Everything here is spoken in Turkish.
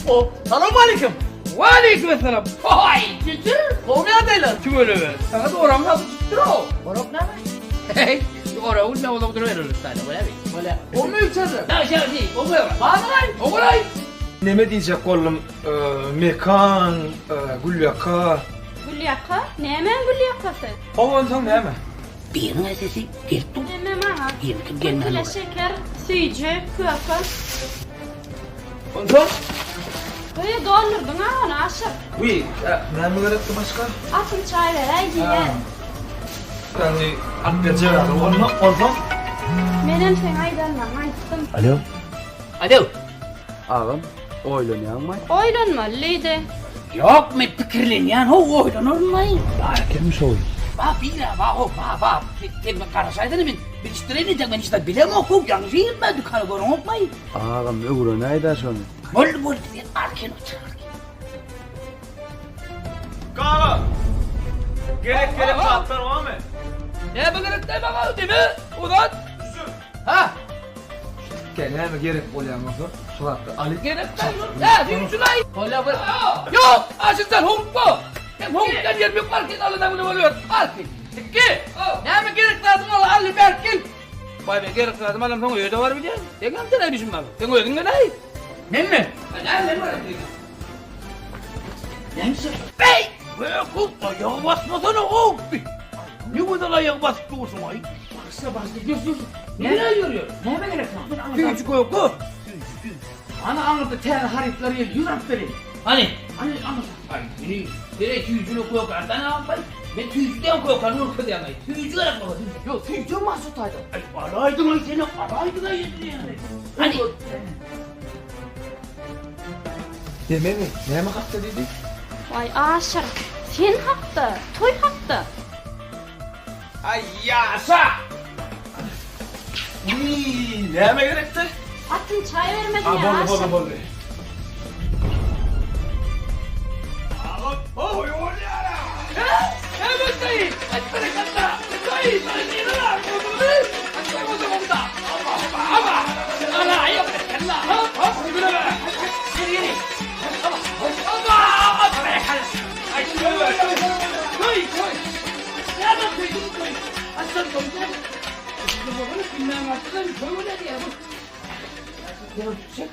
Selamun aleyküm. Aleyküm selam. Vay cücür. Kovne adaylar. Kim öyle be? Sana doğram nasıl çıktı o? Orok ne var? Hey, doğra ulme ola oturuyor öyle tane böyle bir. Böyle. O mu içeride? Ya şey değil, o böyle. Bana lan. O kolay. Neme diyecek oğlum? Mekan, Gülyaka. Gülyaka? Nämen gülyakasy? Oğlum neme? Birine sesi girdim. Näme maňa? Girdim gelmem. Kile şeker, süýje, köpek. Ondan? Böyle doldurdun ha onu aşıp. Uy, neme gerekti başka? Atın çay ver, yiyen. Yani akgece var. Ondan? Menem sen aydanmam, ayttım. Alo. Alo. Ağam, oylanyan mı? Oylanmalıydı. Yok mu fikirlenyen o oydan olmayın. Erkenmiş oyun. Bak bir ya bak o bak. Tem karasaydın ben bir iştireni de ben işte bilem oku yanlış ben dükkanı görün okmayın. Ağam öbürü neydi şunu? Bol diye arken otur. Kala. Gerek saatler var mı? Ne bakırık ne bakalım değil mi? Ulan. Ha? Neme gerek oluyor ama Surat'ta. Ali. Gerek yok. Ya düğüncü lan. Kolla bırak. Yok. Aşıktan hukuk bu. Hem hukuktan yer bir parkin alıdan bunu oluyor. Parkin. İki. Ne mi gerek lazım ola Ali Berkin. Vay be gerek lazım adam sana öyle var mı diye. Ne kadar ne düşün bak. Sen öyle ne? Ne mi? Ne var? Neyse. Bey! Böyle kul ayağa basmasana o! Ne kadar ayağa basıp durursun ay? Bastı diyorsun. Nereye yürüyor? Ne mi gerek var? Küçük koyuk o! Ana anlattı ter haripleri yürüp verin. Hani? Hani anlat. Ay beni nereye tüyücünü koyuk ben ne yapayım? Ben tüyücüden koyuk onu kıdı yamayı. Tüyücü olarak mı? Yok tüycü mahsutaydı. Ay araydın ay seni araydın ay yedin yani. Hani? Deme mi? Neme kapta dedik? Vay aşır. Sen hakda, toy hakda. Ay yasa! Uy, neme gerekti? Atın çay vermedin ya aşır. Bolu. Oy oy ya! Evet dayı! Hadi bana katta! Dayı! Bana değil lan! Hadi bak o zaman da! Ama! Ana yok! Kalla! Hop! Yürü be! Yürü yürü! Ama! Ama! Ay şöyle! Koy! Koy! Nereden koydun koy? Aslan koyacağım! Şimdi babanı bilmem artık koy o ne diye bu? Ya çek